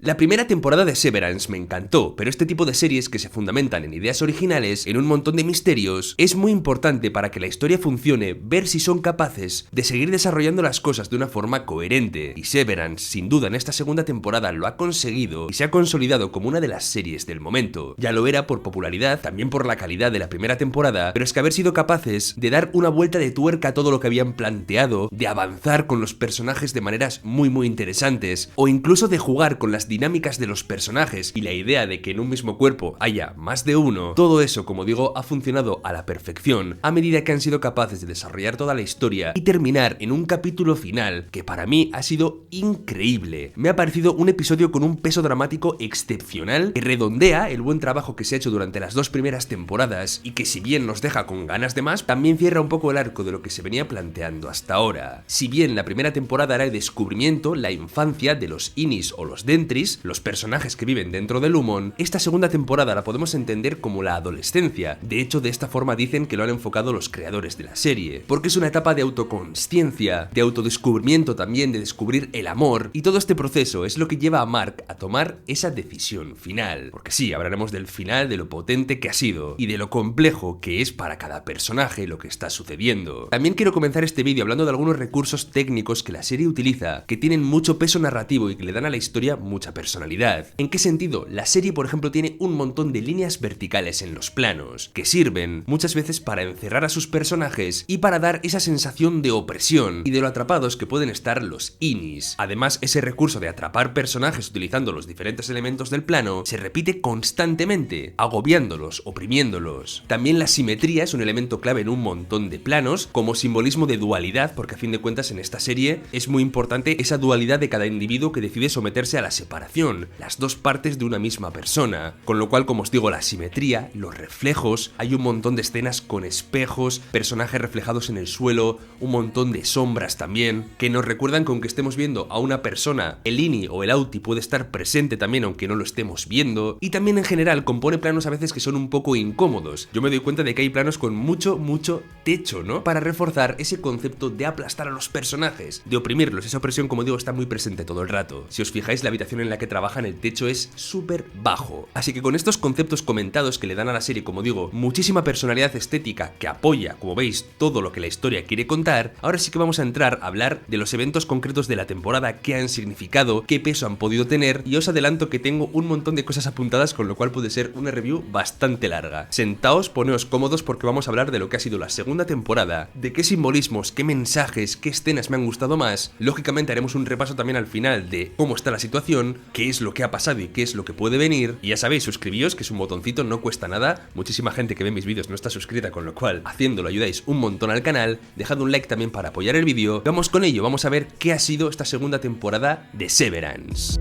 La primera temporada de Severance me encantó, pero este tipo de series que se fundamentan en ideas originales, en un montón de misterios, es muy importante para que la historia funcione ver si son capaces de seguir desarrollando las cosas de una forma coherente. Y Severance, sin duda en esta segunda temporada lo ha conseguido y se ha consolidado como una de las series del momento. Ya lo era por popularidad, también por la calidad de la primera temporada, pero es que haber sido capaces de dar una vuelta de tuerca a todo lo que habían planteado, de avanzar con los personajes de maneras muy interesantes, o incluso de jugar con las dinámicas de los personajes y la idea de que en un mismo cuerpo haya más de uno, todo eso, como digo, ha funcionado a la perfección a medida que han sido capaces de desarrollar toda la historia y terminar en un capítulo final que para mí ha sido increíble. Me ha parecido un episodio con un peso dramático excepcional que redondea el buen trabajo que se ha hecho durante las dos primeras temporadas y que, si bien nos deja con ganas de más, también cierra un poco el arco de lo que se venía planteando hasta ahora. Si bien la primera temporada era el descubrimiento, la infancia de los Innis o los Dentris, los personajes que viven dentro de Lumon, esta segunda temporada la podemos entender como la adolescencia. De hecho, de esta forma dicen que lo han enfocado los creadores de la serie, porque es una etapa de autoconsciencia, de autodescubrimiento también, de descubrir el amor, y todo este proceso es lo que lleva a Mark a tomar esa decisión final. Porque sí, hablaremos del final, de lo potente que ha sido, y de lo complejo que es para cada personaje lo que está sucediendo. También quiero comenzar este vídeo hablando de algunos recursos técnicos que la serie utiliza, que tienen mucho peso narrativo y que le dan a la historia mucha personalidad. ¿En qué sentido? La serie, por ejemplo, tiene un montón de líneas verticales en los planos, que sirven muchas veces para encerrar a sus personajes y para dar esa sensación de opresión y de lo atrapados que pueden estar los Innis. Además, ese recurso de atrapar personajes utilizando los diferentes elementos del plano se repite constantemente, agobiándolos, oprimiéndolos. También la simetría es un elemento clave en un montón de planos, como simbolismo de dualidad, porque a fin de cuentas en esta serie es muy importante esa dualidad de cada individuo que decide someterse a la separación, las dos partes de una misma persona, con lo cual, como os digo, la simetría, los reflejos, hay un montón de escenas con espejos, personajes reflejados en el suelo, un montón de sombras también, que nos recuerdan que aunque estemos viendo a una persona, el Inni o el Auti puede estar presente también aunque no lo estemos viendo, y también en general compone planos a veces que son un poco incómodos. Yo me doy cuenta de que hay planos con mucho techo, ¿no? Para reforzar ese concepto de aplastar a los personajes, de oprimirlos. Esa opresión, como digo, está muy presente todo el rato. Si os fijáis, la habitación en la que trabajan, el techo es súper bajo. Así que con estos conceptos comentados que le dan a la serie, como digo, muchísima personalidad estética que apoya, como veis, todo lo que la historia quiere contar, ahora sí que vamos a entrar a hablar de los eventos concretos de la temporada, qué han significado, qué peso han podido tener, y os adelanto que tengo un montón de cosas apuntadas, con lo cual puede ser una review bastante larga. Sentaos, poneos cómodos porque vamos a hablar de lo que ha sido la segunda temporada, de qué simbolismos, qué mensajes, qué escenas me han gustado más. Lógicamente haremos un repaso también al final de cómo está la situación, qué es lo que ha pasado y qué es lo que puede venir. Y ya sabéis, suscribíos, que es un botoncito, no cuesta nada. Muchísima gente que ve mis vídeos no está suscrita, con lo cual haciéndolo ayudáis un montón al canal. Dejad un like también para apoyar el vídeo. Vamos con ello, vamos a ver qué ha sido esta segunda temporada de Severance.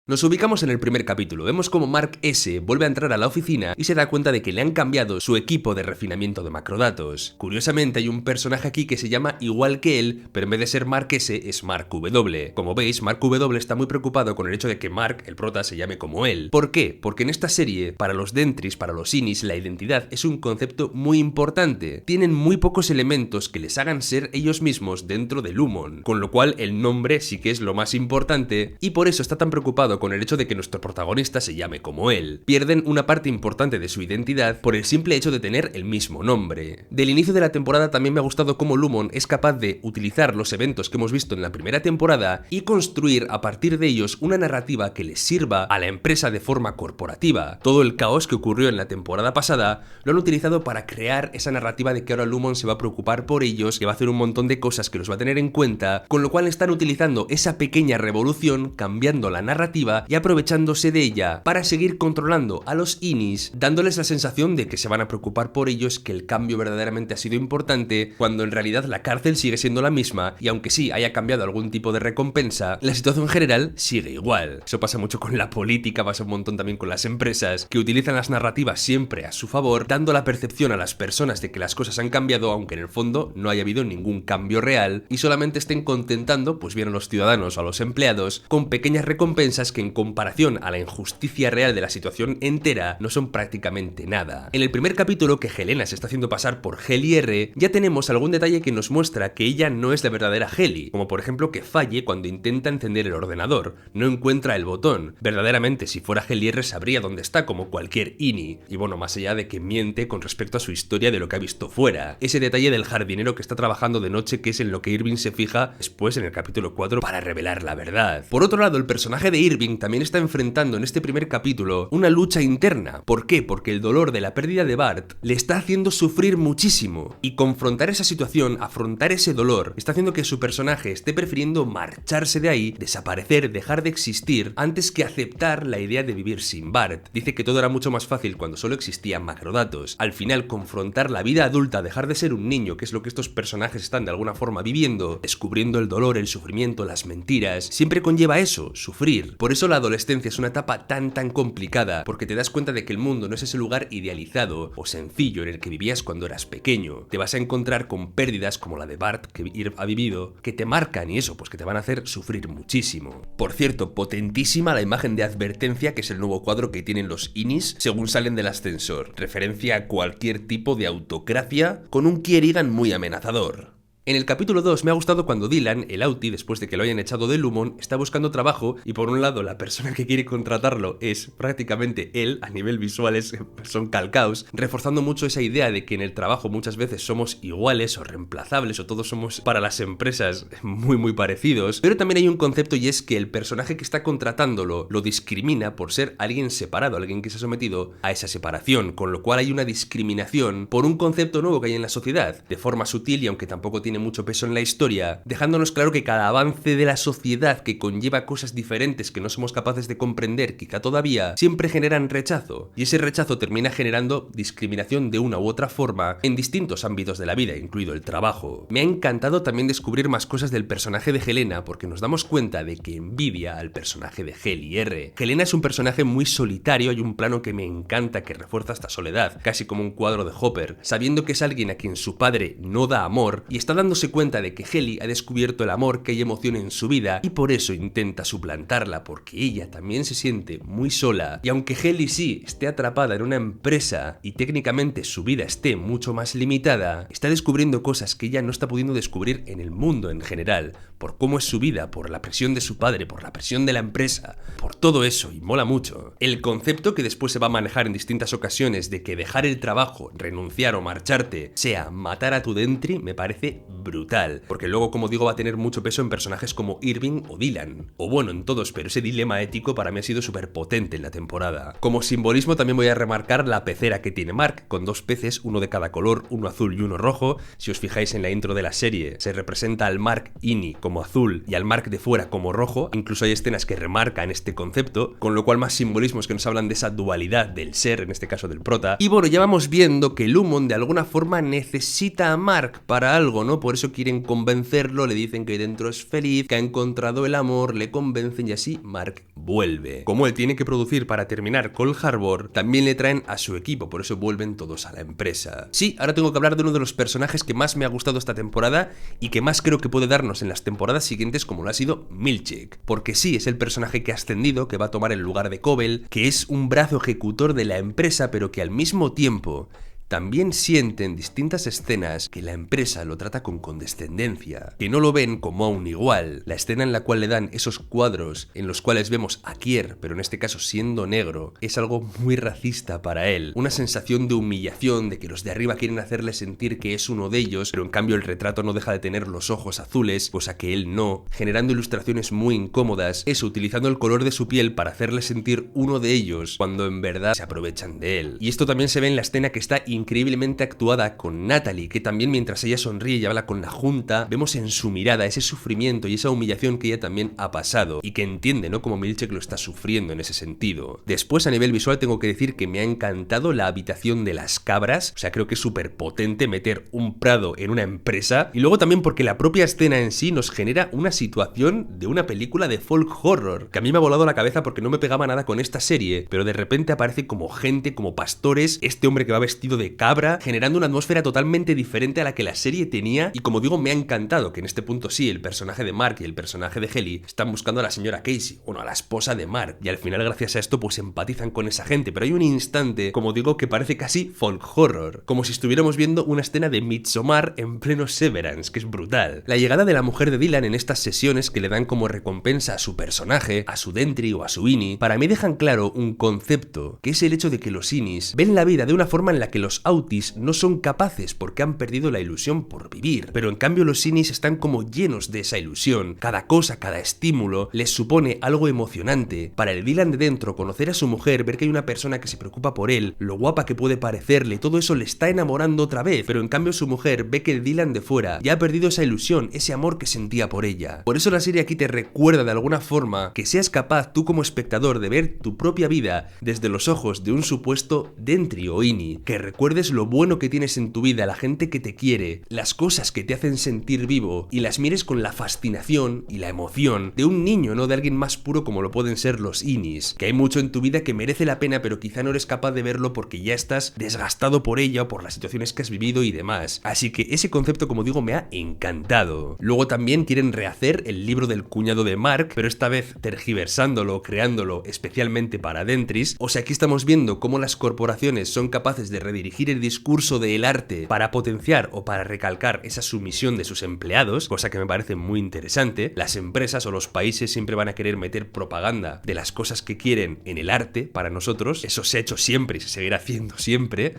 Nos ubicamos en el primer capítulo, vemos como Mark S. vuelve a entrar a la oficina y se da cuenta de que le han cambiado su equipo de refinamiento de macrodatos. Curiosamente hay un personaje aquí que se llama igual que él, pero en vez de ser Mark S. es Mark W. Como veis, Mark W. está muy preocupado con el hecho de que Mark, el prota, se llame como él. ¿Por qué? Porque en esta serie, para los Dentris, para los Innis, la identidad es un concepto muy importante. Tienen muy pocos elementos que les hagan ser ellos mismos dentro de Lumon, con lo cual el nombre sí que es lo más importante y por eso está tan preocupado con el hecho de que nuestro protagonista se llame como él. Pierden una parte importante de su identidad por el simple hecho de tener el mismo nombre. Del inicio de la temporada también me ha gustado cómo Lumon es capaz de utilizar los eventos que hemos visto en la primera temporada y construir a partir de ellos una narrativa que les sirva a la empresa de forma corporativa. Todo el caos que ocurrió en la temporada pasada lo han utilizado para crear esa narrativa de que ahora Lumon se va a preocupar por ellos, que va a hacer un montón de cosas que los va a tener en cuenta, con lo cual están utilizando esa pequeña revolución, cambiando la narrativa y aprovechándose de ella para seguir controlando a los Innis, dándoles la sensación de que se van a preocupar por ellos, que el cambio verdaderamente ha sido importante, cuando en realidad la cárcel sigue siendo la misma y aunque sí haya cambiado algún tipo de recompensa, la situación general sigue igual. Eso pasa mucho con la política, pasa un montón también con las empresas, que utilizan las narrativas siempre a su favor, dando la percepción a las personas de que las cosas han cambiado, aunque en el fondo no haya habido ningún cambio real y solamente estén contentando, pues bien, a los ciudadanos o a los empleados con pequeñas recompensas que en comparación a la injusticia real de la situación entera no son prácticamente nada. En el primer capítulo, que Helena se está haciendo pasar por Heli R, ya tenemos algún detalle que nos muestra que ella no es la verdadera Heli, como por ejemplo que falle cuando intenta encender el ordenador, no encuentra el botón. Verdaderamente, si fuera Heli R sabría dónde está, como cualquier INI. Y bueno, más allá de que miente con respecto a su historia de lo que ha visto fuera. Ese detalle del jardinero que está trabajando de noche, que es en lo que Irving se fija después en el capítulo 4 para revelar la verdad. Por otro lado, el personaje de Irving también está enfrentando en este primer capítulo una lucha interna. ¿Por qué? Porque el dolor de la pérdida de Bart le está haciendo sufrir muchísimo. Y confrontar esa situación, afrontar ese dolor, está haciendo que su personaje esté prefiriendo marcharse de ahí, desaparecer, dejar de existir, antes que aceptar la idea de vivir sin Bart. Dice que todo era mucho más fácil cuando solo existían macrodatos. Al final, confrontar la vida adulta, dejar de ser un niño, que es lo que estos personajes están de alguna forma viviendo, descubriendo el dolor, el sufrimiento, las mentiras, siempre conlleva eso, sufrir. Por eso la adolescencia es una etapa tan complicada, porque te das cuenta de que el mundo no es ese lugar idealizado o sencillo en el que vivías cuando eras pequeño. Te vas a encontrar con pérdidas como la de Bart que Irv ha vivido, que te marcan y eso, pues que te van a hacer sufrir muchísimo. Por cierto, potentísima la imagen de advertencia, que es el nuevo cuadro que tienen los Inis según salen del ascensor. Referencia a cualquier tipo de autocracia con un Kierrigan muy amenazador. En el capítulo 2 me ha gustado cuando Dylan, el Auti, después de que lo hayan echado de Lumon, está buscando trabajo y por un lado la persona que quiere contratarlo es prácticamente él, a nivel visual son calcaos, reforzando mucho esa idea de que en el trabajo muchas veces somos iguales o reemplazables o todos somos para las empresas muy parecidos, pero también hay un concepto y es que el personaje que está contratándolo lo discrimina por ser alguien separado, alguien que se ha sometido a esa separación, con lo cual hay una discriminación por un concepto nuevo que hay en la sociedad, de forma sutil y aunque tampoco tiene mucho peso en la historia, dejándonos claro que cada avance de la sociedad que conlleva cosas diferentes que no somos capaces de comprender quizá todavía, siempre generan rechazo, y ese rechazo termina generando discriminación de una u otra forma en distintos ámbitos de la vida, incluido el trabajo. Me ha encantado también descubrir más cosas del personaje de Helena, porque nos damos cuenta de que envidia al personaje de Heli R. Helena es un personaje muy solitario, hay un plano que me encanta que refuerza esta soledad, casi como un cuadro de Hopper, sabiendo que es alguien a quien su padre no da amor, y está dándose cuenta de que Heli ha descubierto el amor, que hay emoción en su vida, y por eso intenta suplantarla, porque ella también se siente muy sola, y aunque Heli sí esté atrapada en una empresa y técnicamente su vida esté mucho más limitada, está descubriendo cosas que ella no está pudiendo descubrir en el mundo en general, por cómo es su vida, por la presión de su padre, por la presión de la empresa, por todo eso, y mola mucho. El concepto que después se va a manejar en distintas ocasiones de que dejar el trabajo, renunciar o marcharte sea matar a tu dentri me parece brutal, porque luego, como digo, va a tener mucho peso en personajes como Irving o Dylan, o bueno, en todos, pero ese dilema ético para mí ha sido súper potente en la temporada. Como simbolismo también voy a remarcar la pecera que tiene Mark, con dos peces, uno de cada color, uno azul y uno rojo. Si os fijáis en la intro de la serie, se representa al Mark Ini como azul y al Mark de fuera como rojo, incluso hay escenas que remarcan este concepto, con lo cual más simbolismos que nos hablan de esa dualidad del ser, en este caso del prota. Y bueno, ya vamos viendo que Lumon de alguna forma necesita a Mark para algo, ¿no? Por eso quieren convencerlo, le dicen que dentro es feliz, que ha encontrado el amor, le convencen y así Mark vuelve. Como él tiene que producir para terminar Cold Harbor, también le traen a su equipo, por eso vuelven todos a la empresa. Sí, ahora tengo que hablar de uno de los personajes que más me ha gustado esta temporada y que más creo que puede darnos en las temporadas siguientes, como lo ha sido Milchick. Porque sí, es el personaje que ha ascendido, que va a tomar el lugar de Cobel, que es un brazo ejecutor de la empresa, pero que al mismo tiempo también sienten distintas escenas que la empresa lo trata con condescendencia, que no lo ven como a un igual. La escena en la cual le dan esos cuadros en los cuales vemos a Kier, pero en este caso siendo negro, es algo muy racista para él. Una sensación de humillación, de que los de arriba quieren hacerle sentir que es uno de ellos, pero en cambio el retrato no deja de tener los ojos azules, cosa que él no, generando ilustraciones muy incómodas, eso, utilizando el color de su piel para hacerle sentir uno de ellos, cuando en verdad se aprovechan de él. Y esto también se ve en la escena que está increíblemente actuada con Natalie, que también mientras ella sonríe y habla con la junta, vemos en su mirada ese sufrimiento y esa humillación que ella también ha pasado y que entiende, ¿no?, como Milchick lo está sufriendo en ese sentido. Después, a nivel visual, tengo que decir que me ha encantado la habitación de las cabras, o sea, creo que es súper potente meter un prado en una empresa, y luego también porque la propia escena en sí nos genera una situación de una película de folk horror, que a mí me ha volado la cabeza porque no me pegaba nada con esta serie, pero de repente aparece como gente, como pastores, este hombre que va vestido de de cabra, generando una atmósfera totalmente diferente a la que la serie tenía, y como digo, me ha encantado que en este punto sí, el personaje de Mark y el personaje de Ellie están buscando a la señora Casey, bueno, a la esposa de Mark, y al final gracias a esto pues empatizan con esa gente, pero hay un instante, como digo, que parece casi folk horror, como si estuviéramos viendo una escena de Midsommar en pleno Severance, que es brutal. La llegada de la mujer de Dylan en estas sesiones que le dan como recompensa a su personaje, a su Dentry o a su Ini, para mí dejan claro un concepto, que es el hecho de que los Inis ven la vida de una forma en la que los Autis no son capaces porque han perdido la ilusión por vivir, pero en cambio los Inis están como llenos de esa ilusión. Cada cosa, cada estímulo les supone algo emocionante. Para el Dylan de dentro, conocer a su mujer, ver que hay una persona que se preocupa por él, lo guapa que puede parecerle, todo eso le está enamorando otra vez, pero en cambio su mujer ve que el Dylan de fuera ya ha perdido esa ilusión, ese amor que sentía por ella. Por eso la serie aquí te recuerda de alguna forma que seas capaz tú como espectador de ver tu propia vida desde los ojos de un supuesto Dentry o Ini, que recuerdes lo bueno que tienes en tu vida, la gente que te quiere, las cosas que te hacen sentir vivo, y las mires con la fascinación y la emoción de un niño, no de alguien más puro como lo pueden ser los Inis, que hay mucho en tu vida que merece la pena pero quizá no eres capaz de verlo porque ya estás desgastado por ella o por las situaciones que has vivido y demás. Así que ese concepto, como digo, me ha encantado. Luego también quieren rehacer el libro del cuñado de Mark, pero esta vez tergiversándolo, creándolo especialmente para Dentris. O sea, aquí estamos viendo cómo las corporaciones son capaces de redirigir el discurso del arte para potenciar o para recalcar esa sumisión de sus empleados, cosa que me parece muy interesante. Las empresas o los países siempre van a querer meter propaganda de las cosas que quieren en el arte para nosotros. Eso se ha hecho siempre y se seguirá haciendo siempre.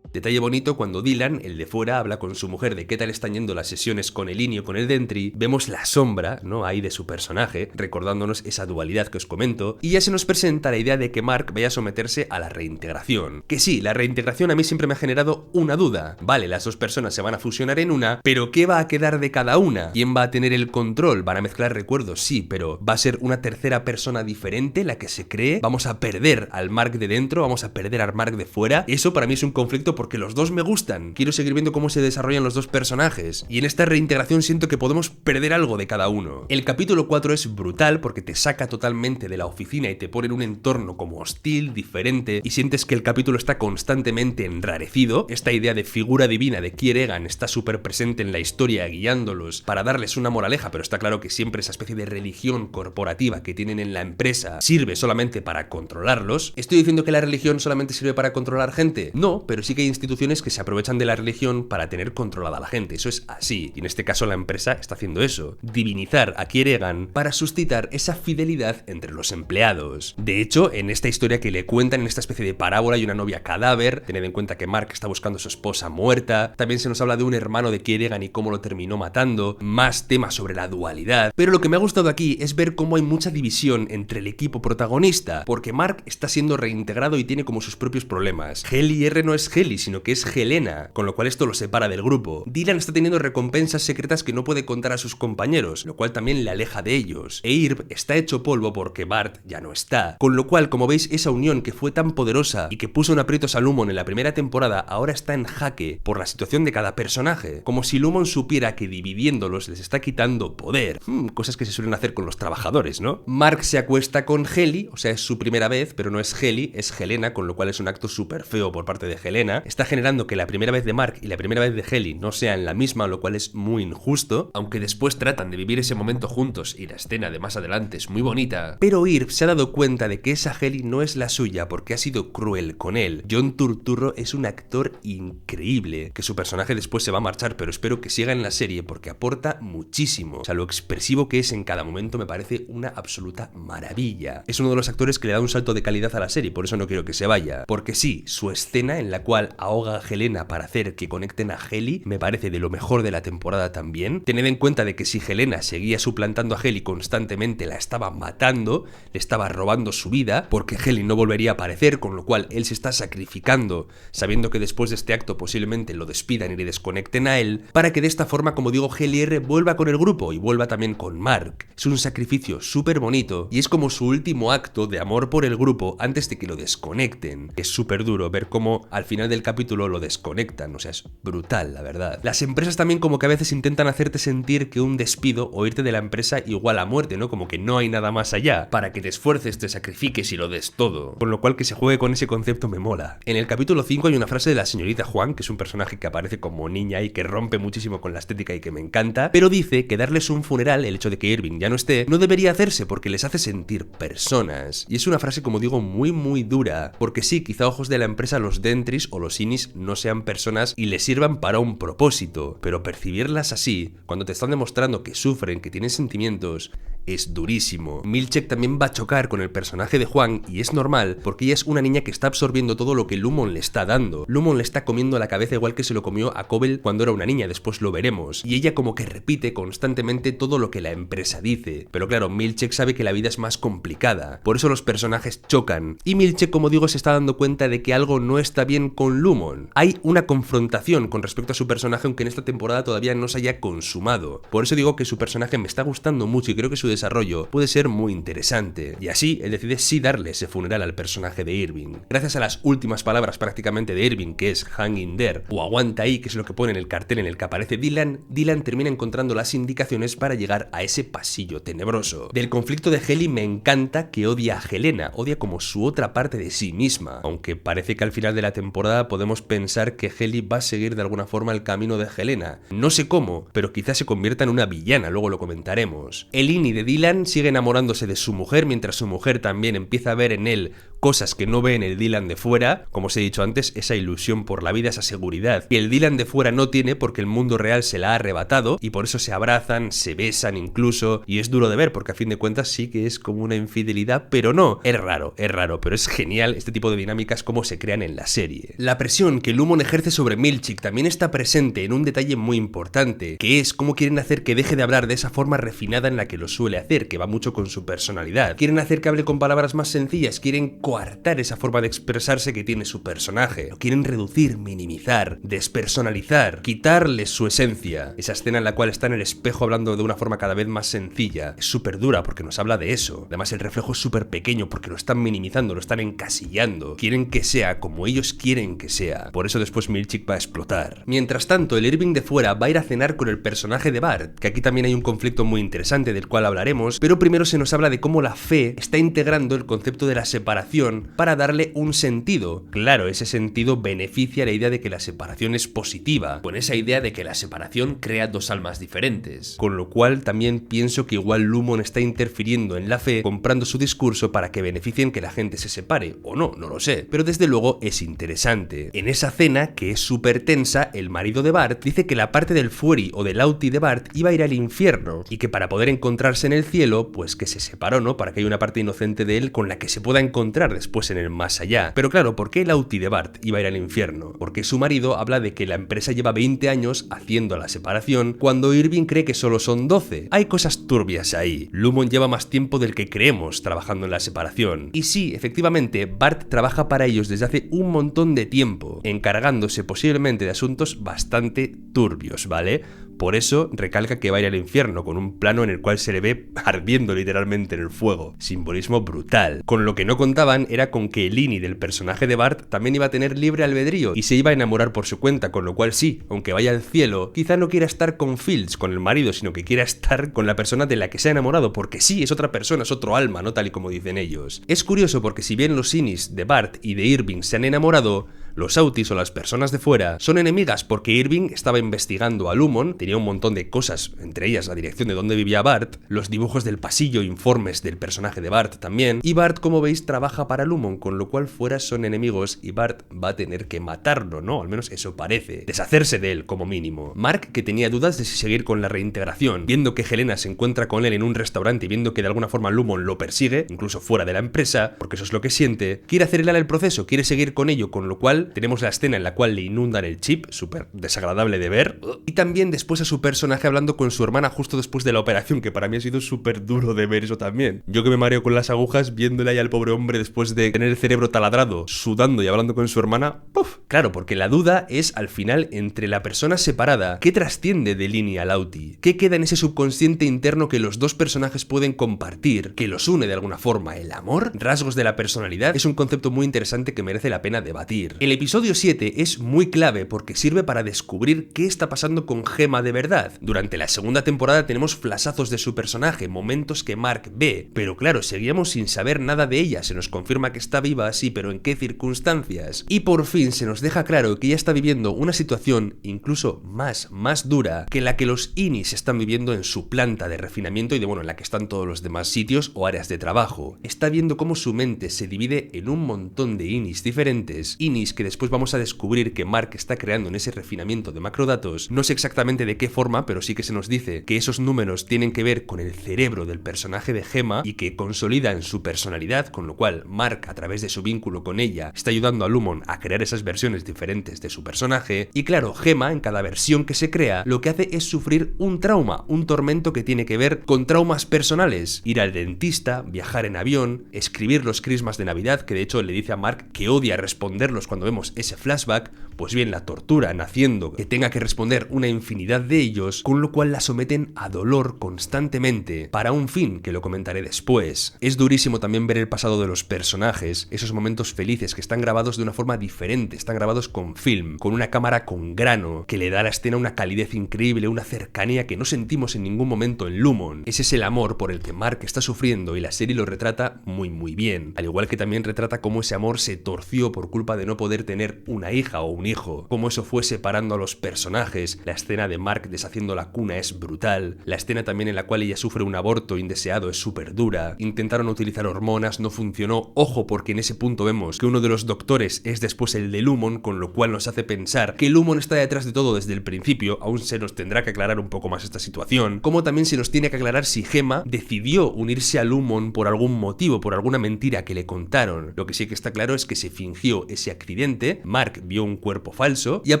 Detalle bonito, cuando Dylan, el de fuera, habla con su mujer de qué tal están yendo las sesiones con el Ini o con el Dentry, vemos la sombra, ¿no?, ahí de su personaje, recordándonos esa dualidad que os comento, y ya se nos presenta la idea de que Mark vaya a someterse a la reintegración. Que sí, la reintegración a mí siempre me ha generado una duda. Vale, las dos personas se van a fusionar en una, pero ¿qué va a quedar de cada una? ¿Quién va a tener el control? ¿Van a mezclar recuerdos? Sí, pero ¿va a ser una tercera persona diferente la que se cree? ¿Vamos a perder al Mark de dentro? ¿Vamos a perder al Mark de fuera? Eso para mí es un conflicto porque los dos me gustan. Quiero seguir viendo cómo se desarrollan los dos personajes, y en esta reintegración siento que podemos perder algo de cada uno. El capítulo 4 es brutal porque te saca totalmente de la oficina y te pone en un entorno como hostil, diferente, y sientes que el capítulo está constantemente enrarecido. Esta idea de figura divina de Kier Egan está súper presente en la historia, guiándolos para darles una moraleja, pero está claro que siempre esa especie de religión corporativa que tienen en la empresa sirve solamente para controlarlos. ¿Estoy diciendo que la religión solamente sirve para controlar gente? No, pero sí que hay instituciones que se aprovechan de la religión para tener controlada a la gente. Eso es así, y en este caso la empresa está haciendo eso, divinizar a Kier Egan para suscitar esa fidelidad entre los empleados. De hecho, en esta historia que le cuentan, en esta especie de parábola, hay una novia cadáver, tened en cuenta que Mark está buscando a su esposa muerta, también se nos habla de un hermano de Kier Egan y cómo lo terminó matando, más temas sobre la dualidad, pero lo que me ha gustado aquí es ver cómo hay mucha división entre el equipo protagonista, porque Mark está siendo reintegrado y tiene como sus propios problemas. Heli R no es Heli, sino que es Helena, con lo cual esto lo separa del grupo. Dylan está teniendo recompensas secretas que no puede contar a sus compañeros, lo cual también le aleja de ellos. E Irv está hecho polvo porque Bart ya no está, con lo cual, como veis, esa unión que fue tan poderosa y que puso un aprietos a Lumon en la primera temporada ahora está en jaque por la situación de cada personaje, como si Lumon supiera que dividiéndolos les está quitando poder. Cosas que se suelen hacer con los trabajadores, ¿no? Mark se acuesta con Heli, o sea, es su primera vez, pero no es Heli, es Helena, con lo cual es un acto súper feo por parte de Helena. Está generando que la primera vez de Mark y la primera vez de Heli no sean la misma, lo cual es muy injusto, aunque después tratan de vivir ese momento juntos y la escena de más adelante es muy bonita. Pero Irv se ha dado cuenta de que esa Heli no es la suya porque ha sido cruel con él. John Turturro es un actor increíble, que su personaje después se va a marchar, pero espero que siga en la serie porque aporta muchísimo. O sea, lo expresivo que es en cada momento me parece una absoluta maravilla. Es uno de los actores que le da un salto de calidad a la serie, por eso no quiero que se vaya. Porque sí, su escena en la cual ahoga a Helena para hacer que conecten a Heli me parece de lo mejor de la temporada también. Tened en cuenta de que si Helena seguía suplantando a Heli constantemente, la estaba matando, le estaba robando su vida, porque Heli no volvería a aparecer, con lo cual él se está sacrificando, sabiendo que después de este acto posiblemente lo despidan y le desconecten a él, para que de esta forma, como digo, Heli R vuelva con el grupo y vuelva también con Mark. Es un sacrificio súper bonito y es como su último acto de amor por el grupo antes de que lo desconecten. Es súper duro ver cómo al final del del capítulo lo desconectan, o sea, es brutal, la verdad. Las empresas también como que a veces intentan hacerte sentir que un despido o irte de la empresa igual a muerte, ¿no? Como que no hay nada más allá, para que te esfuerces, te sacrifiques y lo des todo. Con lo cual que se juegue con ese concepto me mola. En el capítulo 5 hay una frase de la señorita Huang, que es un personaje que aparece como niña y que rompe muchísimo con la estética y que me encanta, pero dice que darles un funeral, el hecho de que Irving ya no esté, no debería hacerse porque les hace sentir personas. Y es una frase, como digo, muy dura, porque sí, quizá a ojos de la empresa los Dentris o los Innis no sean personas y les sirvan para un propósito, pero percibirlas así, cuando te están demostrando que sufren, que tienen sentimientos, es durísimo. Milchek también va a chocar con el personaje de Huang y es normal porque ella es una niña que está absorbiendo todo lo que Lumon le está dando. Lumon le está comiendo la cabeza igual que se lo comió a Cobel cuando era una niña, después lo veremos. Y ella como que repite constantemente todo lo que la empresa dice. Pero claro, Milchek sabe que la vida es más complicada, por eso los personajes chocan. Y Milchek, como digo, se está dando cuenta de que algo no está bien con Lumon. Hay una confrontación con respecto a su personaje, aunque en esta temporada todavía no se haya consumado. Por eso digo que su personaje me está gustando mucho y creo que su desarrollo puede ser muy interesante. Y así, él decide sí darle ese funeral al personaje de Irving. Gracias a las últimas palabras prácticamente de Irving, que es hang in there, o aguanta ahí, que es lo que pone en el cartel en el que aparece Dylan, Dylan termina encontrando las indicaciones para llegar a ese pasillo tenebroso. Del conflicto de Helly me encanta que odia a Helena, odia como su otra parte de sí misma, aunque parece que al final de la temporada podemos pensar que Helly va a seguir de alguna forma el camino de Helena. No sé cómo, pero quizás se convierta en una villana, luego lo comentaremos. El Innie de Dylan sigue enamorándose de su mujer, mientras su mujer también empieza a ver en él cosas que no ve en el Dylan de fuera, como os he dicho antes, esa ilusión por la vida, esa seguridad que el Dylan de fuera no tiene porque el mundo real se la ha arrebatado y por eso se abrazan, se besan incluso, y es duro de ver porque a fin de cuentas sí que es como una infidelidad, pero no, es raro, pero es genial este tipo de dinámicas como se crean en la serie. La presión que Lumon ejerce sobre Milchik también está presente en un detalle muy importante, que es cómo quieren hacer que deje de hablar de esa forma refinada en la que lo suele hacer, que va mucho con su personalidad. Quieren hacer que hable con palabras más sencillas, quieren coartar esa forma de expresarse que tiene su personaje. Lo quieren reducir, minimizar, despersonalizar, quitarles su esencia. Esa escena en la cual está en el espejo hablando de una forma cada vez más sencilla es súper dura porque nos habla de eso. Además el reflejo es súper pequeño porque lo están minimizando, lo están encasillando. Quieren que sea como ellos quieren que sea. Por eso después Milchik va a explotar. Mientras tanto, el Irving de fuera va a ir a cenar con el personaje de Bart, que aquí también hay un conflicto muy interesante del cual hablaremos, pero primero se nos habla de cómo la fe está integrando el concepto de la separación para darle un sentido. Claro, ese sentido beneficia la idea de que la separación es positiva, con esa idea de que la separación crea dos almas diferentes. Con lo cual también pienso que igual Lumon está interfiriendo en la fe, comprando su discurso para que beneficien que la gente se separe, o no, no lo sé, pero desde luego es interesante. En esa cena, que es súper tensa, el marido de Bart dice que la parte del Fury o del Auti de Bart iba a ir al infierno, y que para poder encontrarse en el cielo, pues que se separó, ¿no? Para que haya una parte inocente de él con la que se pueda encontrar después en el más allá. Pero claro, ¿por qué el Auti de Bart iba a ir al infierno? Porque su marido habla de que la empresa lleva 20 años haciendo la separación, cuando Irving cree que solo son 12. Hay cosas turbias ahí. Lumon lleva más tiempo del que creemos trabajando en la separación. Y sí, efectivamente, Bart trabaja para ellos desde hace un montón de tiempo, encargándose posiblemente de asuntos bastante turbios, ¿vale? Por eso recalca que va a ir al infierno, con un plano en el cual se le ve ardiendo literalmente en el fuego. Simbolismo brutal. Con lo que no contaban era con que el Innie del personaje de Bart también iba a tener libre albedrío y se iba a enamorar por su cuenta, con lo cual sí, aunque vaya al cielo, quizá no quiera estar con Fields, con el marido, sino que quiera estar con la persona de la que se ha enamorado, porque sí, es otra persona, es otro alma, no tal y como dicen ellos. Es curioso porque si bien los Innies de Bart y de Irving se han enamorado, los Autis o las personas de fuera son enemigas porque Irving estaba investigando a Lumon, tenía un montón de cosas, entre ellas la dirección de dónde vivía Bart, los dibujos del pasillo, informes del personaje de Bart también, y Bart, como veis, trabaja para Lumon, con lo cual fuera son enemigos y Bart va a tener que matarlo, ¿no? Al menos eso parece, deshacerse de él como mínimo. Mark, que tenía dudas de si seguir con la reintegración, viendo que Helena se encuentra con él en un restaurante y viendo que de alguna forma Lumon lo persigue, incluso fuera de la empresa, porque eso es lo que siente, quiere acelerar el proceso, quiere seguir con ello, con lo cual tenemos la escena en la cual le inundan el chip, súper desagradable de ver, y también después a su personaje hablando con su hermana justo después de la operación, que para mí ha sido súper duro de ver eso también. Yo que me mareo con las agujas, viéndole ahí al pobre hombre después de tener el cerebro taladrado, sudando y hablando con su hermana, ¡puf! Claro, porque la duda es al final entre la persona separada, ¿qué trasciende de Innie al Auti? ¿Qué queda en ese subconsciente interno que los dos personajes pueden compartir, que los une de alguna forma? ¿El amor? ¿Rasgos de la personalidad? Es un concepto muy interesante que merece la pena debatir. El El episodio 7 es muy clave porque sirve para descubrir qué está pasando con Gemma de verdad. Durante la segunda temporada tenemos flashazos de su personaje, momentos que Mark ve, pero claro, seguíamos sin saber nada de ella. Se nos confirma que está viva, sí, pero ¿en qué circunstancias? Y por fin se nos deja claro que ella está viviendo una situación incluso más dura que la que los Innis están viviendo en su planta de refinamiento y en la que están todos los demás sitios o áreas de trabajo. Está viendo cómo su mente se divide en un montón de Innis diferentes, Innis que después vamos a descubrir que Mark está creando en ese refinamiento de macrodatos. No sé exactamente de qué forma, pero sí que se nos dice que esos números tienen que ver con el cerebro del personaje de Gemma y que consolidan su personalidad, con lo cual Mark, a través de su vínculo con ella, está ayudando a Lumon a crear esas versiones diferentes de su personaje. Y claro, Gemma, en cada versión que se crea, lo que hace es sufrir un trauma, un tormento que tiene que ver con traumas personales. Ir al dentista, viajar en avión, escribir los crismas de Navidad, que de hecho le dice a Mark que odia responderlos cuando vemos ese flashback. Pues bien, la torturan haciendo que tenga que responder una infinidad de ellos, con lo cual la someten a dolor constantemente para un fin que lo comentaré después. Es durísimo también ver el pasado de los personajes, esos momentos felices que están grabados de una forma diferente, están grabados con film, con una cámara con grano, que le da a la escena una calidez increíble, una cercanía que no sentimos en ningún momento en Lumon. Ese es el amor por el que Mark está sufriendo y la serie lo retrata muy bien, al igual que también retrata cómo ese amor se torció por culpa de no poder tener una hija o un hijo, cómo eso fue separando a los personajes. La escena de Mark deshaciendo la cuna es brutal, la escena también en la cual ella sufre un aborto indeseado es súper dura, intentaron utilizar hormonas, no funcionó, ojo porque en ese punto vemos que uno de los doctores es después el de Lumon, con lo cual nos hace pensar que Lumon está detrás de todo desde el principio. Aún se nos tendrá que aclarar un poco más esta situación, como también se nos tiene que aclarar si Gemma decidió unirse a Lumon por algún motivo, por alguna mentira que le contaron. Lo que sí que está claro es que se fingió ese accidente, Mark vio un cuerpo falso y a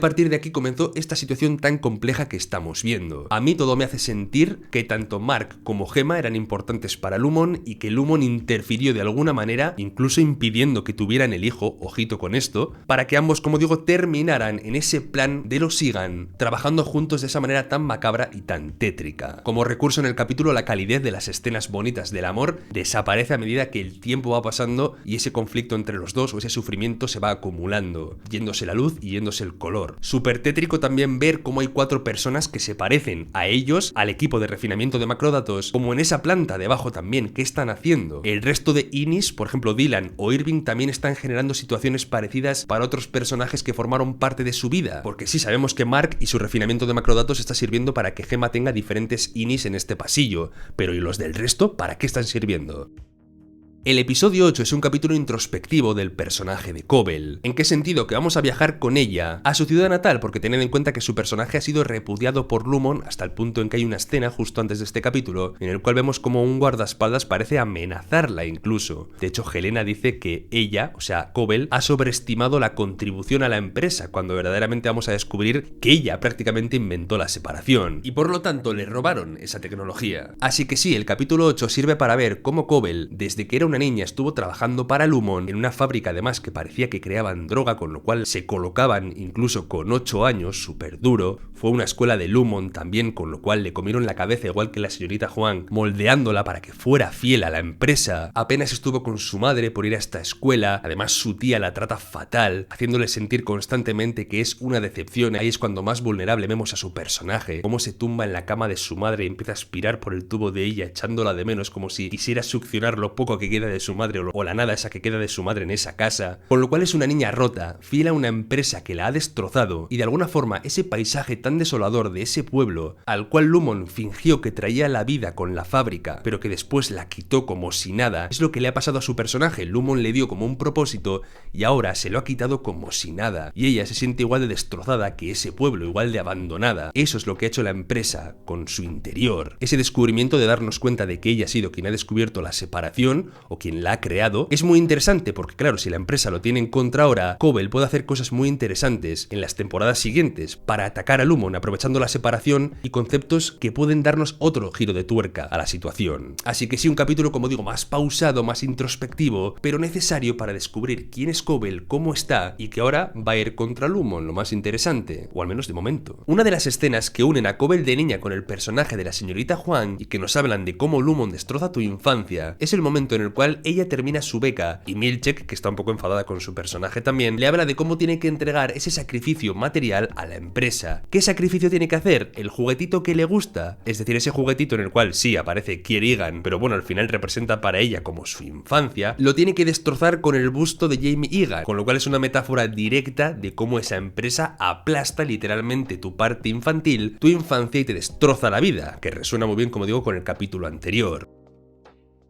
partir de aquí comenzó esta situación tan compleja que estamos viendo. A mí todo me hace sentir que tanto Mark como Gemma eran importantes para Lumon y que Lumon interfirió de alguna manera, incluso impidiendo que tuvieran el hijo, ojito con esto, para que ambos, como digo, terminaran en ese plan de los Sigan, trabajando juntos de esa manera tan macabra y tan tétrica. Como recurso en el capítulo, la calidez de las escenas bonitas del amor desaparece a medida que el tiempo va pasando y ese conflicto entre los dos o ese sufrimiento se va acumulando, yéndose la luz y yéndose el color. Súper tétrico también ver cómo hay 4 personas que se parecen a ellos, al equipo de refinamiento de macródatos, como en esa planta debajo también. ¿Qué están haciendo? El resto de Innis, por ejemplo Dylan o Irving, también están generando situaciones parecidas para otros personajes que formaron parte de su vida, porque sí sabemos que Mark y su refinamiento de macrodatos está sirviendo para que Gemma tenga diferentes Innis en este pasillo, pero ¿y los del resto? ¿Para qué están sirviendo? El episodio 8 es un capítulo introspectivo del personaje de Cobel. ¿En qué sentido? Que vamos a viajar con ella a su ciudad natal, porque tened en cuenta que su personaje ha sido repudiado por Lumon hasta el punto en que hay una escena justo antes de este capítulo en el cual vemos como un guardaespaldas parece amenazarla incluso. De hecho, Helena dice que ella, o sea, Cobel, ha sobreestimado la contribución a la empresa, cuando verdaderamente vamos a descubrir que ella prácticamente inventó la separación y por lo tanto le robaron esa tecnología. Así que sí, el capítulo 8 sirve para ver cómo Cobel, desde que era una niña, estuvo trabajando para Lumon en una fábrica además que parecía que creaban droga, con lo cual se colocaban incluso con 8 años, súper duro. Fue una escuela de Lumon también, con lo cual le comieron la cabeza igual que la señorita Huang, moldeándola para que fuera fiel a la empresa. Apenas estuvo con su madre por ir a esta escuela, además su tía la trata fatal, haciéndole sentir constantemente que es una decepción. Ahí es cuando más vulnerable vemos a su personaje, cómo se tumba en la cama de su madre y empieza a aspirar por el tubo de ella, echándola de menos, como si quisiera succionar lo poco que queda de su madre o la nada esa que queda de su madre en esa casa. Con lo cual es una niña rota, fiel a una empresa que la ha destrozado, y de alguna forma ese paisaje tan desolador de ese pueblo, al cual Lumon fingió que traía la vida con la fábrica, pero que después la quitó como si nada, es lo que le ha pasado a su personaje. Lumon le dio como un propósito y ahora se lo ha quitado como si nada, y ella se siente igual de destrozada que ese pueblo, igual de abandonada. Eso es lo que ha hecho la empresa con su interior. Ese descubrimiento de darnos cuenta de que ella ha sido quien ha descubierto la separación o quien la ha creado es muy interesante, porque claro, si la empresa lo tiene en contra ahora, Cobel puede hacer cosas muy interesantes en las temporadas siguientes para atacar a Lumon aprovechando la separación y conceptos que pueden darnos otro giro de tuerca a la situación. Así que sí, un capítulo, como digo, más pausado, más introspectivo, pero necesario para descubrir quién es Cobel, cómo está y que ahora va a ir contra Lumon, lo más interesante, o al menos de momento. Una de las escenas que unen a Cobel de niña con el personaje de la señorita Huang y que nos hablan de cómo Lumon destroza tu infancia es el momento en el cual cual ella termina su beca y Milchek, que está un poco enfadada con su personaje también, le habla de cómo tiene que entregar ese sacrificio material a la empresa. ¿Qué sacrificio tiene que hacer? El juguetito que le gusta, es decir, ese juguetito en el cual sí aparece Kieran, pero bueno, al final representa para ella como su infancia, lo tiene que destrozar con el busto de Jamie Egan, con lo cual es una metáfora directa de cómo esa empresa aplasta literalmente tu parte infantil, tu infancia, y te destroza la vida, que resuena muy bien, como digo, con el capítulo anterior.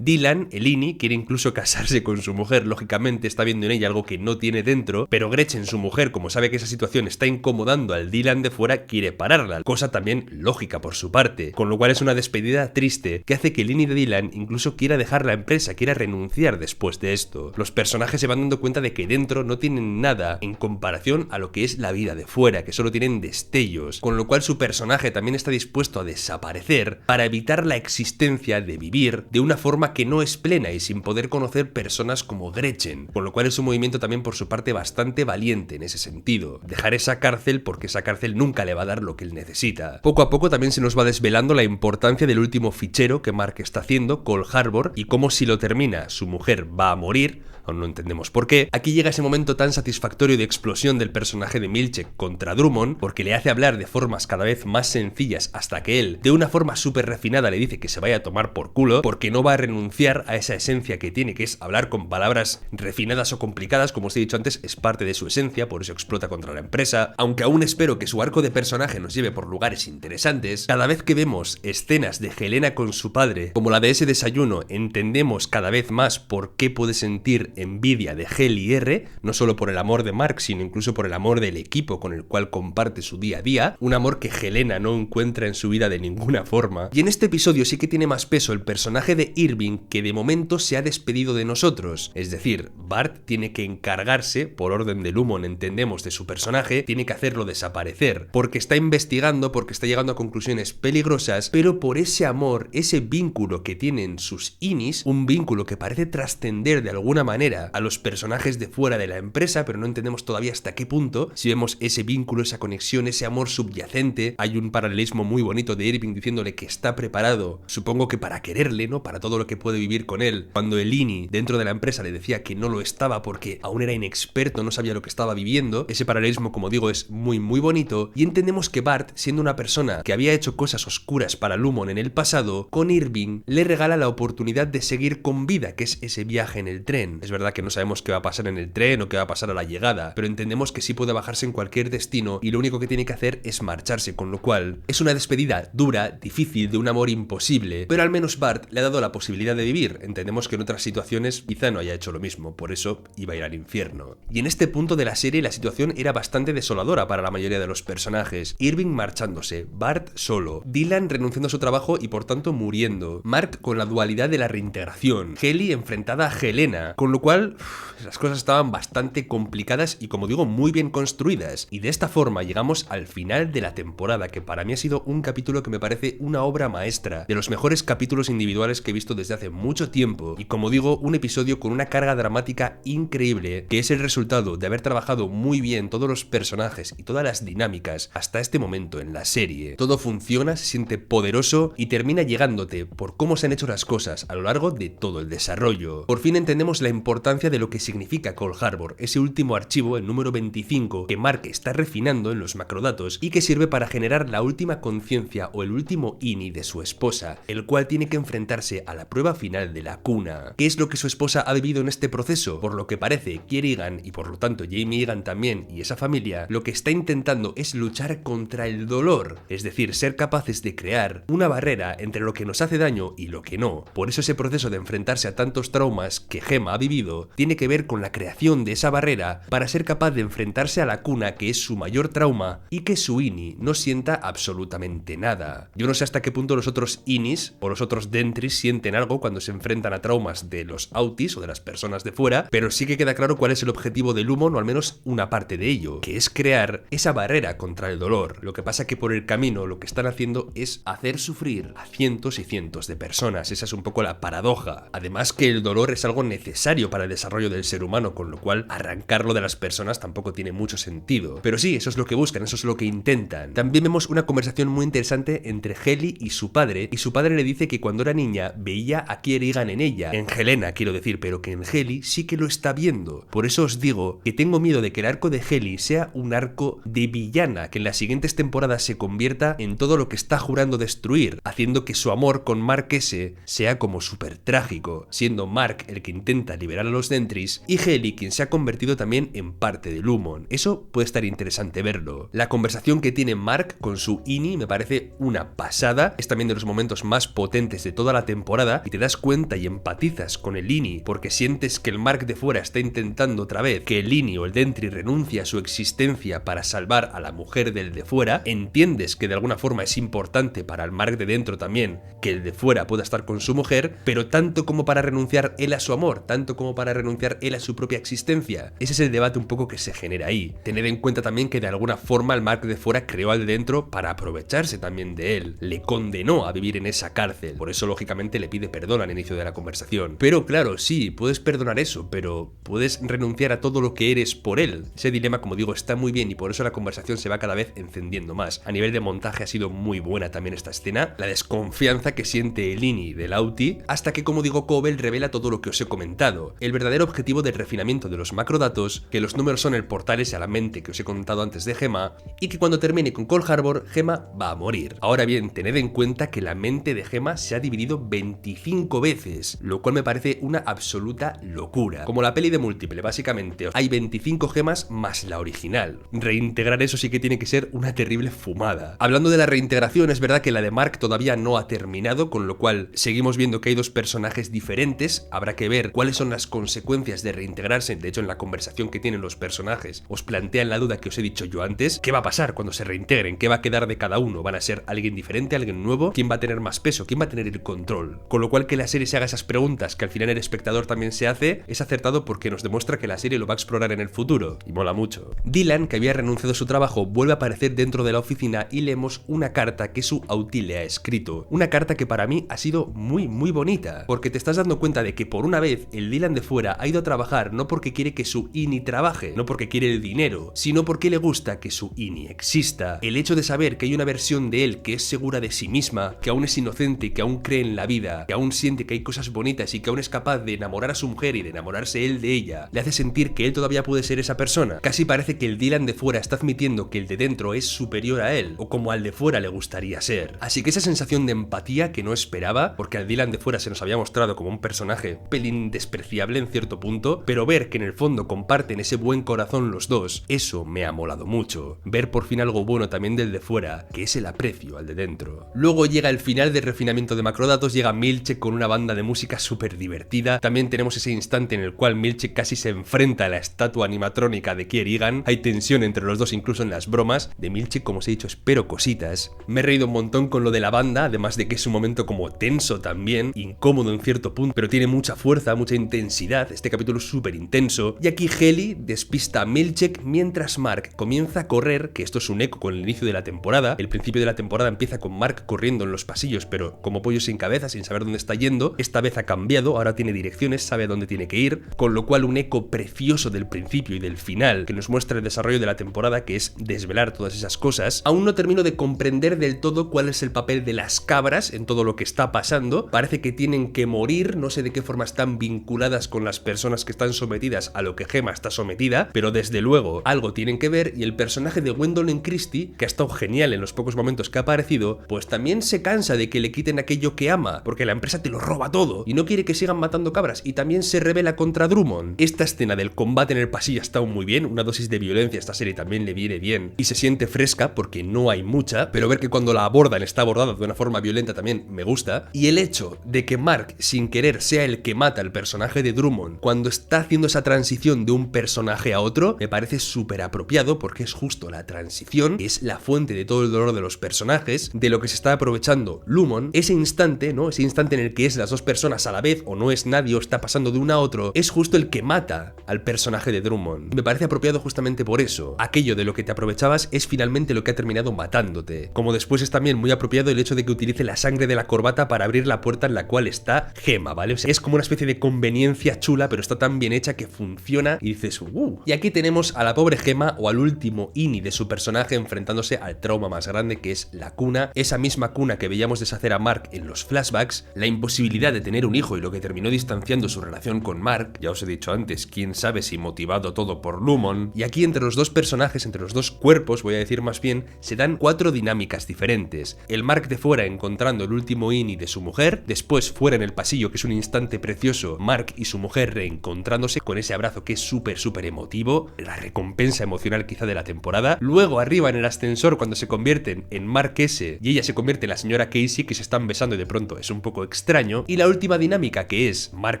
Dylan, el Ini, quiere incluso casarse con su mujer, lógicamente está viendo en ella algo que no tiene dentro, pero Gretchen, su mujer, como sabe que esa situación está incomodando al Dylan de fuera, quiere pararla, cosa también lógica por su parte, con lo cual es una despedida triste que hace que el Ini de Dylan incluso quiera dejar la empresa, quiera renunciar después de esto. Los personajes se van dando cuenta de que dentro no tienen nada en comparación a lo que es la vida de fuera, que solo tienen destellos, con lo cual su personaje también está dispuesto a desaparecer para evitar la existencia de vivir de una forma que no es plena y sin poder conocer personas como Gretchen, con lo cual es un movimiento también por su parte bastante valiente en ese sentido. Dejar esa cárcel porque esa cárcel nunca le va a dar lo que él necesita. Poco a poco también se nos va desvelando la importancia del último fichero que Mark está haciendo, Cole Harbor, y cómo si lo termina su mujer va a morir. Aún no entendemos por qué. Aquí llega ese momento tan satisfactorio de explosión del personaje de Milchek contra Drummond, porque le hace hablar de formas cada vez más sencillas hasta que él, de una forma súper refinada, le dice que se vaya a tomar por culo, porque no va a renunciar a esa esencia que tiene, que es hablar con palabras refinadas o complicadas, como os he dicho antes, es parte de su esencia, por eso explota contra la empresa. Aunque aún espero que su arco de personaje nos lleve por lugares interesantes, cada vez que vemos escenas de Helena con su padre, como la de ese desayuno, entendemos cada vez más por qué puede sentir envidia de Hel y R, no solo por el amor de Mark, sino incluso por el amor del equipo con el cual comparte su día a día, un amor que Helena no encuentra en su vida de ninguna forma. Y en este episodio sí que tiene más peso el personaje de Irving, que de momento se ha despedido de nosotros, es decir, Bart tiene que encargarse, por orden de Lumon entendemos, de su personaje, tiene que hacerlo desaparecer, porque está investigando, porque está llegando a conclusiones peligrosas, pero por ese amor, ese vínculo que tienen sus Inis, un vínculo que parece trascender de alguna manera a los personajes de fuera de la empresa, pero no entendemos todavía hasta qué punto. Si vemos ese vínculo, esa conexión, ese amor subyacente, hay un paralelismo muy bonito de Irving diciéndole que está preparado, supongo que para quererle, ¿no? Para todo lo que puede vivir con él, cuando el Ini dentro de la empresa le decía que no lo estaba porque aún era inexperto, no sabía lo que estaba viviendo. Ese paralelismo, como digo, es muy bonito, y entendemos que Bart, siendo una persona que había hecho cosas oscuras para Lumon en el pasado, con Irving le regala la oportunidad de seguir con vida, que es ese viaje en el tren. Es verdad que no sabemos qué va a pasar en el tren o qué va a pasar a la llegada, pero entendemos que sí puede bajarse en cualquier destino y lo único que tiene que hacer es marcharse, con lo cual es una despedida dura, difícil, de un amor imposible, pero al menos Bart le ha dado la posibilidad de vivir. Entendemos que en otras situaciones quizá no haya hecho lo mismo, por eso iba a ir al infierno. Y en este punto de la serie la situación era bastante desoladora para la mayoría de los personajes. Irving marchándose, Bart solo, Dylan renunciando a su trabajo y por tanto muriendo, Mark con la dualidad de la reintegración, Kelly enfrentada a Helena, con lo cual las cosas estaban bastante complicadas y, como digo, muy bien construidas. Y de esta forma llegamos al final de la temporada, que para mí ha sido un capítulo que me parece una obra maestra, de los mejores capítulos individuales que he visto desde hace mucho tiempo, y como digo, un episodio con una carga dramática increíble, que es el resultado de haber trabajado muy bien todos los personajes y todas las dinámicas hasta este momento en la serie. Todo funciona, se siente poderoso y termina llegándote por cómo se han hecho las cosas a lo largo de todo el desarrollo. Por fin entendemos la importancia de lo que significa Cole Harbor, ese último archivo, el número 25, que Mark está refinando en los macrodatos y que sirve para generar la última conciencia o el último Ini de su esposa, el cual tiene que enfrentarse a la prueba final de la cuna. ¿Qué es lo que su esposa ha vivido en este proceso? Por lo que parece, Kieran y por lo tanto Jamie Egan también y esa familia, lo que está intentando es luchar contra el dolor, es decir, ser capaces de crear una barrera entre lo que nos hace daño y lo que no. Por eso ese proceso de enfrentarse a tantos traumas que Gemma ha vivido tiene que ver con la creación de esa barrera para ser capaz de enfrentarse a la cuna, que es su mayor trauma, y que su Ini no sienta absolutamente nada. Yo no sé hasta qué punto los otros Inis o los otros Dentris sienten algo cuando se enfrentan a traumas de los Autis o de las personas de fuera, pero sí que queda claro cuál es el objetivo de Lumon, o al menos una parte de ello, que es crear esa barrera contra el dolor. Lo que pasa que por el camino lo que están haciendo es hacer sufrir a cientos y cientos de personas. Esa es un poco la paradoja. Además que el dolor es algo necesario para el desarrollo del ser humano, con lo cual arrancarlo de las personas tampoco tiene mucho sentido. Pero sí, eso es lo que buscan, eso es lo que intentan. También vemos una conversación muy interesante entre Heli y su padre le dice que cuando era niña veía vea a Kieran en ella, en Helena quiero decir, pero que en Heli sí que lo está viendo. Por eso os digo que tengo miedo de que el arco de Heli sea un arco de villana, que en las siguientes temporadas se convierta en todo lo que está jurando destruir, haciendo que su amor con Mark S sea como súper trágico, siendo Mark el que intenta liberar a los Dentris y Heli quien se ha convertido también en parte de Lumon. Eso puede estar interesante verlo. La conversación que tiene Mark con su Ini me parece una pasada, es también de los momentos más potentes de toda la temporada y te das cuenta y empatizas con el Ini porque sientes que el Mark de fuera está intentando otra vez que el Ini o el Dentri renuncie a su existencia para salvar a la mujer del de fuera. Entiendes que de alguna forma es importante para el Mark de dentro también que el de fuera pueda estar con su mujer, pero tanto como para renunciar él a su amor, tanto como para renunciar él a su propia existencia. Ese es el debate un poco que se genera ahí. Tened en cuenta también que de alguna forma el Mark de fuera creó al de dentro para aprovecharse también de él, le condenó a vivir en esa cárcel, por eso lógicamente le pide perdón al inicio de la conversación. Pero claro, sí, puedes perdonar eso, pero puedes renunciar a todo lo que eres por él. Ese dilema, como digo, está muy bien y por eso la conversación se va cada vez encendiendo más. A nivel de montaje ha sido muy buena también esta escena, la desconfianza que siente el Ini del Auti, hasta que, como digo, Cobell revela todo lo que os he comentado, el verdadero objetivo del refinamiento de los macrodatos, que los números son el portal ese a la mente que os he contado antes de Gemma, y que cuando termine con Cold Harbor, Gemma va a morir. Ahora bien, tened en cuenta que la mente de Gemma se ha dividido 25 veces, lo cual me parece una absoluta locura. Como la peli de Múltiple, básicamente, hay 25 gemas más la original. Reintegrar eso sí que tiene que ser una terrible fumada. Hablando de la reintegración, es verdad que la de Mark todavía no ha terminado, con lo cual seguimos viendo que hay dos personajes diferentes, habrá que ver cuáles son las consecuencias de reintegrarse. De hecho, en la conversación que tienen los personajes os plantean la duda que os he dicho yo antes, ¿qué va a pasar cuando se reintegren? ¿Qué va a quedar de cada uno? ¿Van a ser alguien diferente, alguien nuevo? ¿Quién va a tener más peso? ¿Quién va a tener el control? Con lo cual que la serie se haga esas preguntas que al final el espectador también se hace, es acertado porque nos demuestra que la serie lo va a explorar en el futuro, y mola mucho. Dylan, que había renunciado a su trabajo, vuelve a aparecer dentro de la oficina y leemos una carta que su Auti le ha escrito. Una carta que para mí ha sido muy bonita, porque te estás dando cuenta de que por una vez el Dylan de fuera ha ido a trabajar no porque quiere que su Ini trabaje, no porque quiere el dinero, sino porque le gusta que su Ini exista. El hecho de saber que hay una versión de él que es segura de sí misma, que aún es inocente, que aún cree en la vida, que aún siente que hay cosas bonitas y que aún es capaz de enamorar a su mujer y de enamorarse él de ella, le hace sentir que él todavía puede ser esa persona. Casi parece que el Dylan de fuera está admitiendo que el de dentro es superior a él, o como al de fuera le gustaría ser. Así que esa sensación de empatía que no esperaba, porque al Dylan de fuera se nos había mostrado como un personaje pelín despreciable en cierto punto, pero ver que en el fondo comparten ese buen corazón los dos, eso me ha molado mucho. Ver por fin algo bueno también del de fuera, que es el aprecio al de dentro. Luego llega el final del refinamiento de macrodatos, llega Milchek con una banda de música súper divertida. También tenemos ese instante en el cual Milchek casi se enfrenta a la estatua animatrónica de Kieran. Hay tensión entre los dos incluso en las bromas. De Milchek, como os he dicho, espero cositas. Me he reído un montón con lo de la banda, además de que es un momento como tenso también, incómodo en cierto punto, pero tiene mucha fuerza, mucha intensidad. Este capítulo es súper intenso. Y aquí Heli despista a Milchek mientras Mark comienza a correr, que esto es un eco con el inicio de la temporada. El principio de la temporada empieza con Mark corriendo en los pasillos, pero como pollo sin cabeza, sin saber dónde está yendo. Esta vez ha cambiado, ahora tiene direcciones, sabe a dónde tiene que ir, con lo cual un eco precioso del principio y del final que nos muestra el desarrollo de la temporada, que es desvelar todas esas cosas. Aún no termino de comprender del todo cuál es el papel de las cabras en todo lo que está pasando. Parece que tienen que morir, no sé de qué forma están vinculadas con las personas que están sometidas a lo que Gemma está sometida, pero desde luego algo tienen que ver. Y el personaje de Gwendolyn Christie, que ha estado genial en los pocos momentos que ha aparecido, pues también se cansa de que le quiten aquello que ama, porque la empresa te lo roba todo y no quiere que sigan matando cabras, y también se rebela contra Drummond. Esta escena del combate en el pasillo ha estado muy bien, una dosis de violencia a esta serie también le viene bien y se siente fresca porque no hay mucha, pero ver que cuando la abordan está abordada de una forma violenta también me gusta. Y el hecho de que Mark sin querer sea el que mata al personaje de Drummond cuando está haciendo esa transición de un personaje a otro me parece súper apropiado, porque es justo la transición, es la fuente de todo el dolor de los personajes, de lo que se está aprovechando Lumon. Ese instante, ¿no? Ese instante en el que es las dos personas a la vez o no es nadie o está pasando de uno a otro, es justo el que mata al personaje de Drummond. Me parece apropiado justamente por eso. Aquello de lo que te aprovechabas es finalmente lo que ha terminado matándote. Como después es también muy apropiado el hecho de que utilice la sangre de la corbata para abrir la puerta en la cual está Gemma, ¿vale? O sea, es como una especie de conveniencia chula, pero está tan bien hecha que funciona y dices Y aquí tenemos a la pobre Gemma, o al último Ini de su personaje, enfrentándose al trauma más grande, que es la cuna. Esa misma cuna que veíamos deshacer a Mark en los flashbacks, la imposibilidad de tener un hijo y lo que terminó distanciando su relación con Mark, ya os he dicho antes, quién sabe si motivado todo por Lumon, y aquí entre los dos personajes, entre los dos cuerpos, voy a decir más bien, se dan 4 dinámicas diferentes. El Mark de fuera encontrando el último ini de su mujer, después fuera en el pasillo, que es un instante precioso, Mark y su mujer reencontrándose con ese abrazo que es súper emotivo, la recompensa emocional quizá de la temporada. Luego arriba en el ascensor cuando se convierten en Mark S y ella se convierte en la señora Casey, que se están besando y de pronto es un poco extraño. Y la última dinámica, que es Mark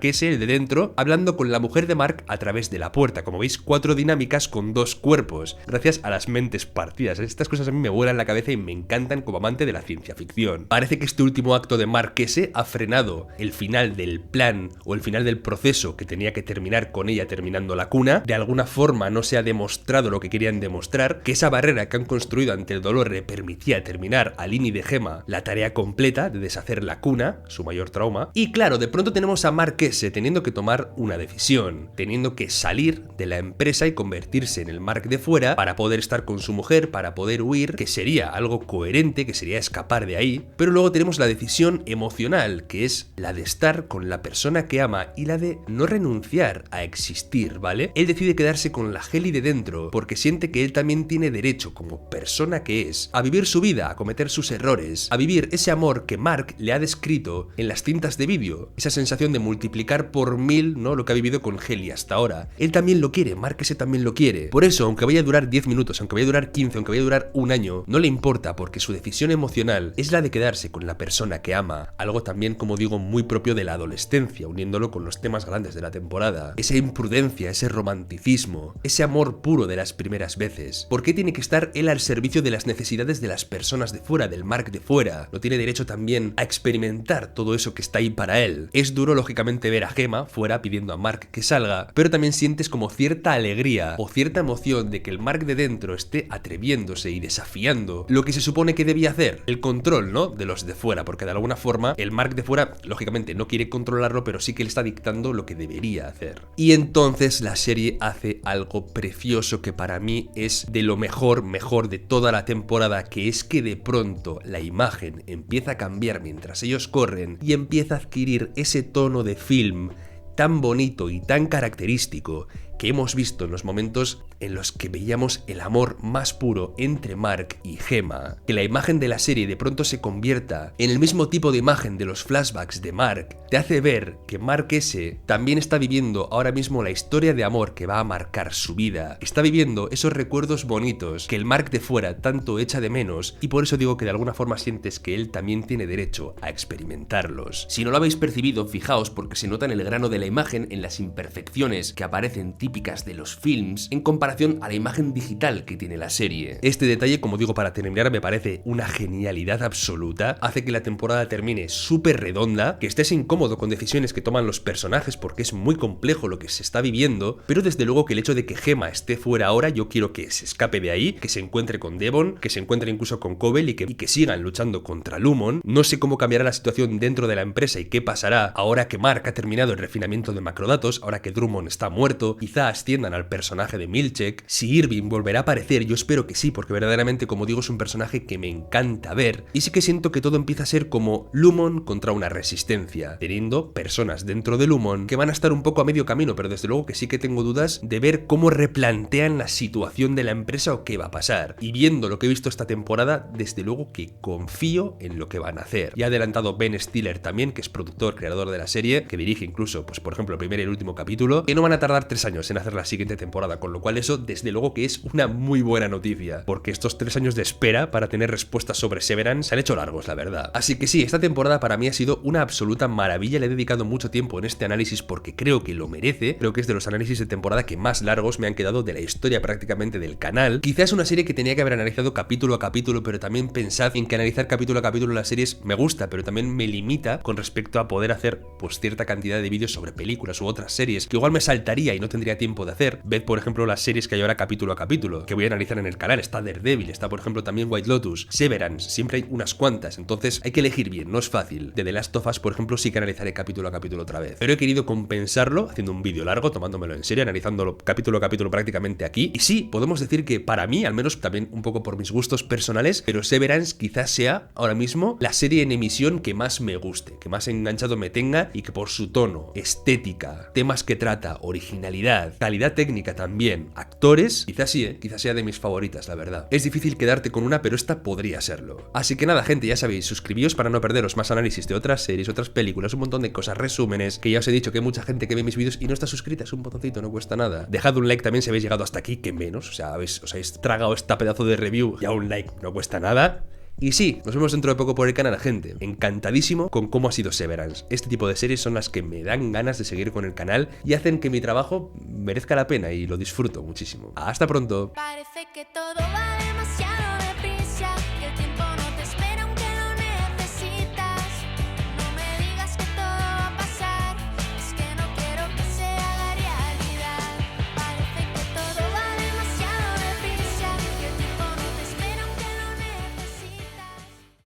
S, el de dentro, hablando con la mujer de Mark a través de la puerta. Como veis, 4 dinámicas con 2 cuerpos, gracias a las mentes partidas. Estas cosas a mí me vuelan la cabeza y me encantan como amante de la ciencia ficción. Parece que este último acto de Mark S ha frenado el final del plan o el final del proceso que tenía que terminar con ella terminando la cuna. De alguna forma no se ha demostrado lo que querían demostrar, que esa barrera que han construido ante el dolor le permitía terminar a Lini de Gemma la tarea completa de deshacer la cuna, su mayor trauma. Y claro, de pronto tenemos a Mark S teniendo que tomar una decisión, teniendo que salir de la empresa y convertirse en el Mark de fuera para poder estar con su mujer, para poder huir, que sería algo coherente, que sería escapar de ahí. Pero luego tenemos la decisión emocional, que es la de estar con la persona que ama y la de no renunciar a existir, ¿vale? Él decide quedarse con la Heli de dentro porque siente que él también tiene derecho, como persona que es, a vivir su vida, a cometer sus errores, a vivir ese amor que Mark le ha descrito en las cintas de vídeo, esa sensación de multiplicar por 1000, ¿no?, lo que ha vivido con Heli hasta ahora. Él también lo quiere, Mark ese también lo quiere. Por eso, aunque vaya a durar 10 minutos, aunque vaya a durar 15, aunque vaya a durar un año, no le importa porque su decisión emocional es la de quedarse con la persona que ama, algo también, como digo, muy propio de la adolescencia, uniéndolo con los temas grandes de la temporada. Esa imprudencia, ese romanticismo, ese amor puro de las primeras veces. ¿Por qué tiene que estar él al servicio de las necesidades de las personas de fuera, del Mark de fuera? ¿No tiene derecho también a experimentar todo eso que está ahí para él? Es duro, lógicamente, ver a Gemma fuera pidiendo a Mark que salga, pero también sientes como cierta alegría o cierta emoción de que el Mark de dentro esté atreviéndose y desafiando lo que se supone que debía hacer, el control, ¿no?, de los de fuera, porque de alguna forma el Mark de fuera, lógicamente, no quiere controlarlo, pero sí que le está dictando lo que debería hacer. Y entonces la serie hace algo precioso que para mí es de lo mejor de toda la temporada, que es que de pronto la imagen empieza a cambiar mientras ellos corren y empieza a adquirir ese tono de film tan bonito y tan característico que hemos visto en los momentos en los que veíamos el amor más puro entre Mark y Gemma. Que la imagen de la serie de pronto se convierta en el mismo tipo de imagen de los flashbacks de Mark, te hace ver que Mark S también está viviendo ahora mismo la historia de amor que va a marcar su vida. Está viviendo esos recuerdos bonitos que el Mark de fuera tanto echa de menos, y por eso digo que de alguna forma sientes que él también tiene derecho a experimentarlos. Si no lo habéis percibido, fijaos, porque se nota en el grano de la imagen, en las imperfecciones que aparecen típicas de los films en comparación a la imagen digital que tiene la serie. Este detalle, como digo, para terminar, me parece una genialidad absoluta. Hace que la temporada termine súper redonda, que estés incómodo con decisiones que toman los personajes porque es muy complejo lo que se está viviendo, pero desde luego que el hecho de que Gemma esté fuera ahora, yo quiero que se escape de ahí, que se encuentre con Devon, que se encuentre incluso con Cobel y que sigan luchando contra Lumon. No sé cómo cambiará la situación dentro de la empresa y qué pasará ahora que Mark ha terminado el refinamiento de macrodatos, ahora que Drummond está muerto, quizá asciendan al personaje de Milchek. Si Irving volverá a aparecer, yo espero que sí, porque verdaderamente, como digo, es un personaje que me encanta ver, y sí que siento que todo empieza a ser como Lumon contra una resistencia, teniendo personas dentro de Lumon que van a estar un poco a medio camino, pero desde luego que sí que tengo dudas de ver cómo replantean la situación de la empresa o qué va a pasar. Y viendo lo que he visto esta temporada, desde luego que confío en lo que van a hacer. Ya ha adelantado Ben Stiller también, que es productor, creador de la serie, que dirige incluso, pues por ejemplo, el primer y el último capítulo, que no van a tardar 3 años en hacer la siguiente temporada, con lo cual eso desde luego que es una muy buena noticia, porque estos 3 años de espera para tener respuestas sobre Severance se han hecho largos, la verdad. Así que sí, esta temporada para mí ha sido una absoluta maravilla, le he dedicado mucho tiempo en este análisis porque creo que lo merece, creo que es de los análisis de temporada que más largos me han quedado de la historia prácticamente del canal. Quizás es una serie que tenía que haber analizado capítulo a capítulo, pero también pensad en que analizar capítulo a capítulo las series me gusta, pero también me limita con respecto a poder hacer pues cierta cantidad de vídeos sobre películas u otras series, que igual me saltaría y no tendría tendría tiempo de hacer. Ved, por ejemplo, las series que hay ahora capítulo a capítulo, que voy a analizar en el canal. Está Daredevil, está, por ejemplo, también White Lotus, Severance, siempre hay unas cuantas, entonces hay que elegir bien, no es fácil. De The Last of Us, por ejemplo, sí que analizaré capítulo a capítulo otra vez. Pero he querido compensarlo haciendo un vídeo largo, tomándomelo en serio, analizándolo capítulo a capítulo prácticamente aquí. Y sí, podemos decir que para mí, al menos también un poco por mis gustos personales, pero Severance quizás sea ahora mismo la serie en emisión que más me guste, que más enganchado me tenga y que por su tono, estética, temas que trata, originalidad, calidad técnica también, actores, quizás sí, quizás sea de mis favoritas, la verdad. Es difícil quedarte con una, pero esta podría serlo. Así que nada, gente, ya sabéis, suscribíos para no perderos más análisis de otras series, otras películas, un montón de cosas, resúmenes, que ya os he dicho que hay mucha gente que ve mis vídeos y no está suscrita, es un botoncito, no cuesta nada. Dejad un like también si habéis llegado hasta aquí, que menos, o sea, os habéis tragado esta pedazo de review, ya un like no cuesta nada. Y sí, nos vemos dentro de poco por el canal, gente. Encantadísimo con cómo ha sido Severance. Este tipo de series son las que me dan ganas de seguir con el canal y hacen que mi trabajo merezca la pena y lo disfruto muchísimo. ¡Hasta pronto! Parece que todo va demasiado